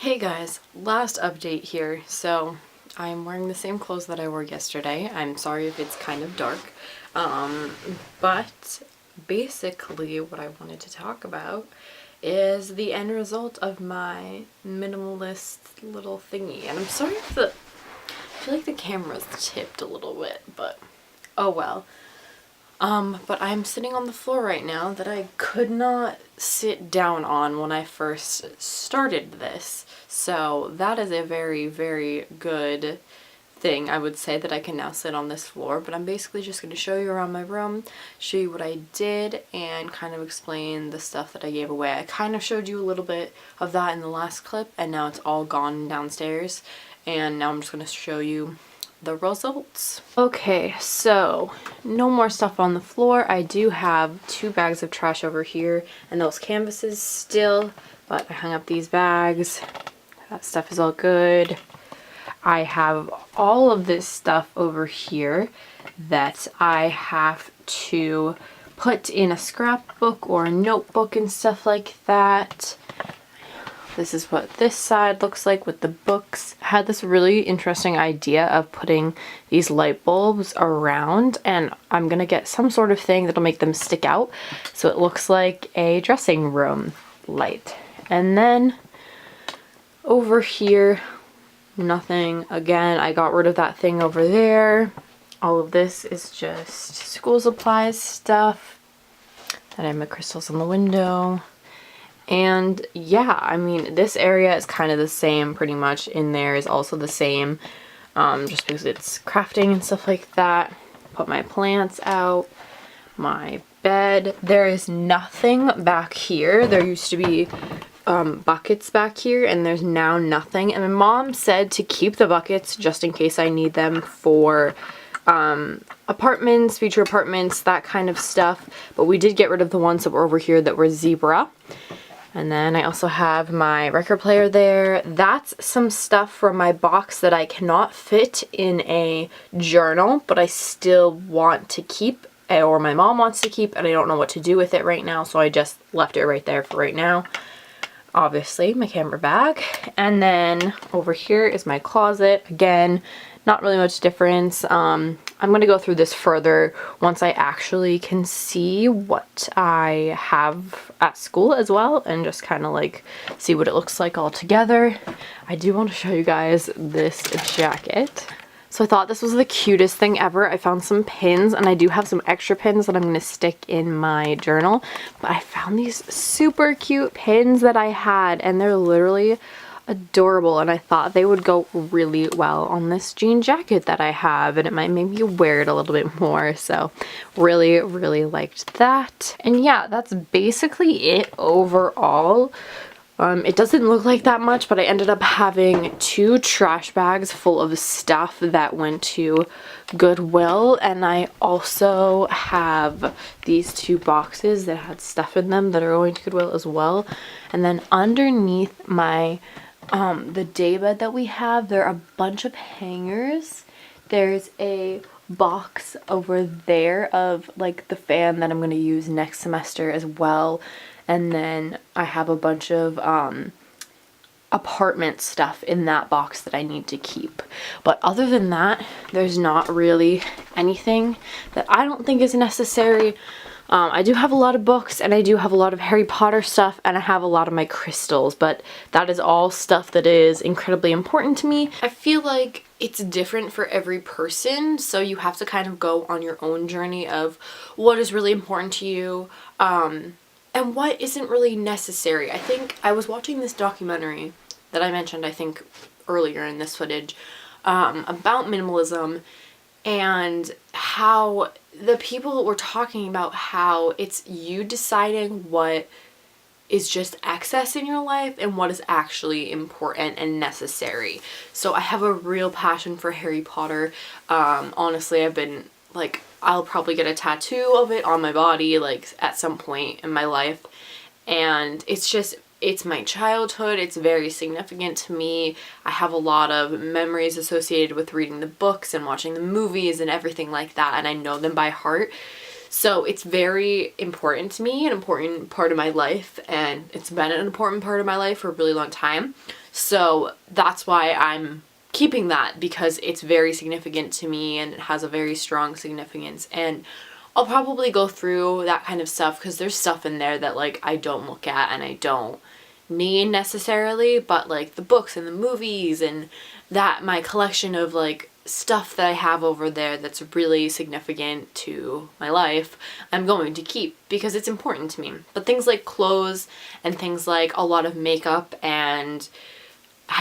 Hey guys, last update here. So I'm wearing the same clothes that I wore yesterday. I'm sorry if it's kind of dark. But basically what I wanted to talk about is the end result of my minimalist little thingy. And I'm sorry if I feel like the camera's tipped a little bit, but oh well. But I'm sitting on the floor right now that I could not sit down on when I first started this. So that is a very, very good thing, I would say, that I can now sit on this floor. But I'm basically just going to show you around my room, show you what I did, and kind of explain the stuff that I gave away. I kind of showed you a little bit of that in the last clip, and now it's all gone downstairs. And now I'm just going to show you the results. Okay, so no more stuff on the floor. I do have 2 bags of trash over here and those canvases still, but I hung up these bags. That stuff is all good. I have all of this stuff over here that I have to put in a scrapbook or a notebook and stuff like that. This is what this side looks like with the books. I had this really interesting idea of putting these light bulbs around, and I'm gonna get some sort of thing that'll make them stick out so it looks like a dressing room light. And then over here, nothing. Again, I got rid of that thing over there. All of this is just school supplies stuff. And I have my crystals on the window. And yeah, I mean, this area is kind of the same pretty much. In there is also the same, just because it's crafting and stuff like that. Put my plants out, my bed. There is nothing back here. There used to be buckets back here, and there's now nothing. And my mom said to keep the buckets just in case I need them for apartments, future apartments, that kind of stuff. But we did get rid of the ones that were over here that were zebra. And then I also have my record player there. That's some stuff from my box that I cannot fit in a journal, but I still want to keep, or my mom wants to keep, and I don't know what to do with it right now, so I just left it right there for right now. Obviously, my camera bag. And then over here is my closet. Again, not really much difference. I'm going to go through this further once I actually can see what I have at school as well, and just kind of like see what it looks like all together. I do want to show you guys this jacket. So I thought this was the cutest thing ever. I found some pins, and I do have some extra pins that I'm going to stick in my journal. But I found these super cute pins that I had, and they're literally adorable, and I thought they would go really well on this jean jacket that I have, and it might make me wear it a little bit more. So really, really liked that. And yeah, that's basically it overall. It doesn't look like that much, but I ended up having 2 trash bags full of stuff that went to Goodwill, and I also have these 2 boxes that had stuff in them that are going to Goodwill as well. And then underneath my the daybed that we have, there are a bunch of hangers. There's a box over there of like the fan that I'm going to use next semester as well. And then I have a bunch of apartment stuff in that box that I need to keep. But other than that, there's not really anything that I don't think is necessary. I do have a lot of books, and I do have a lot of Harry Potter stuff, and I have a lot of my crystals, but that is all stuff that is incredibly important to me. I feel like it's different for every person, so you have to kind of go on your own journey of what is really important to you, and what isn't really necessary. I think I was watching this documentary that I mentioned, I think, earlier in this footage, about minimalism, and how the people were talking about how it's you deciding what is just excess in your life and what is actually important and necessary. So I have a real passion for Harry Potter. Honestly, I've been like, I'll probably get a tattoo of it on my body like at some point in my life. And it's my childhood. It's very significant to me. I have a lot of memories associated with reading the books and watching the movies and everything like that, and I know them by heart. So it's very important to me, an important part of my life, and it's been an important part of my life for a really long time. So that's why I'm keeping that, because it's very significant to me and it has a very strong significance. And I'll probably go through that kind of stuff because there's stuff in there that like I don't look at and I don't need necessarily, but like the books and the movies and that my collection of like stuff that I have over there that's really significant to my life, I'm going to keep because it's important to me. But things like clothes and things like a lot of makeup and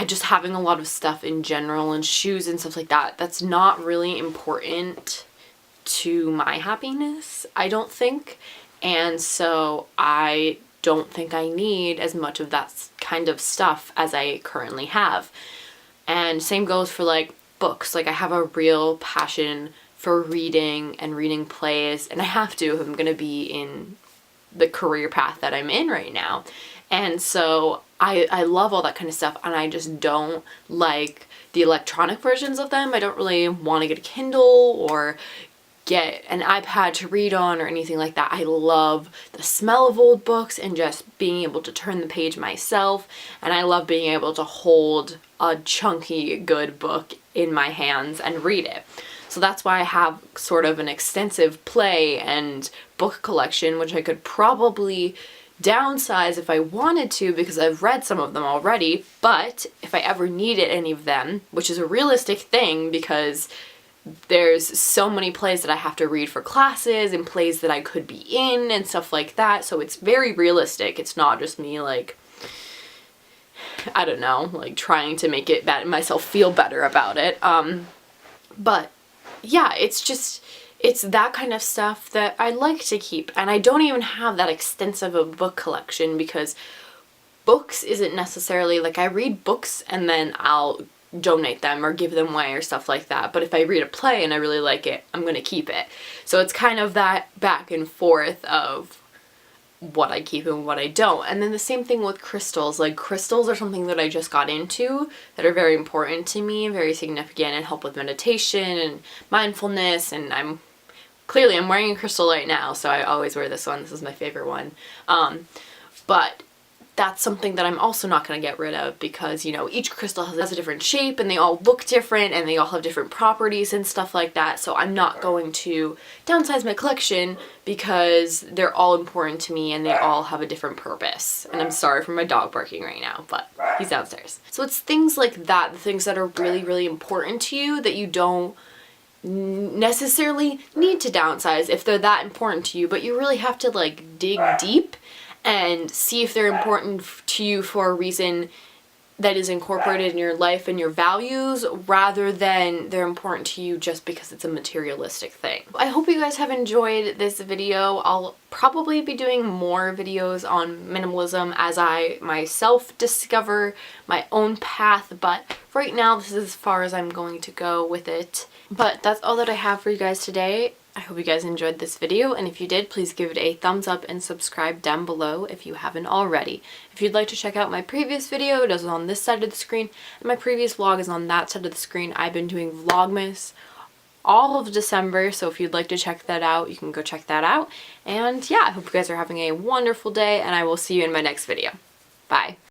just having a lot of stuff in general and shoes and stuff like that, that's not really important to my happiness, I don't think. And so I don't think I need as much of that kind of stuff as I currently have. And same goes for like books. Like I have a real passion for reading and reading plays, and I have to if I'm going to be in the career path that I'm in right now. And so I love all that kind of stuff, and I just don't like the electronic versions of them. I don't really want to get a Kindle or get an iPad to read on or anything like that. I love the smell of old books and just being able to turn the page myself, and I love being able to hold a chunky good book in my hands and read it. So that's why I have sort of an extensive play and book collection, which I could probably downsize if I wanted to because I've read some of them already. But if I ever needed any of them, which is a realistic thing because there's so many plays that I have to read for classes and plays that I could be in and stuff like that, so it's very realistic. It's not just me like, I don't know, like trying to make it myself feel better about it. But yeah, it's that kind of stuff that I like to keep, and I don't even have that extensive a book collection because books isn't necessarily like I read books and then I'll donate them or give them away or stuff like that. But if I read a play and I really like it, I'm gonna keep it. So it's kind of that back and forth of what I keep and what I don't. And then the same thing with crystals. Like crystals are something that I just got into that are very important to me, very significant, and help with meditation and mindfulness. And I'm wearing a crystal right now, so I always wear this one. This is my favorite one. But that's something that I'm also not going to get rid of because, you know, each crystal has a different shape and they all look different and they all have different properties and stuff like that. So I'm not going to downsize my collection because they're all important to me and they all have a different purpose. And I'm sorry for my dog barking right now, but he's downstairs. So it's things like that, the things that are really, really important to you that you don't necessarily need to downsize if they're that important to you, but you really have to like dig deep and see if they're important to you for a reason that is incorporated in your life and your values rather than they're important to you just because it's a materialistic thing. I hope you guys have enjoyed this video. I'll probably be doing more videos on minimalism as I myself discover my own path, but right now this is as far as I'm going to go with it. But that's all that I have for you guys today. I hope you guys enjoyed this video, and if you did, please give it a thumbs up and subscribe down below if you haven't already. If you'd like to check out my previous video, it is on this side of the screen, and my previous vlog is on that side of the screen. I've been doing Vlogmas all of December, so if you'd like to check that out, you can go check that out. And yeah, I hope you guys are having a wonderful day, and I will see you in my next video. Bye.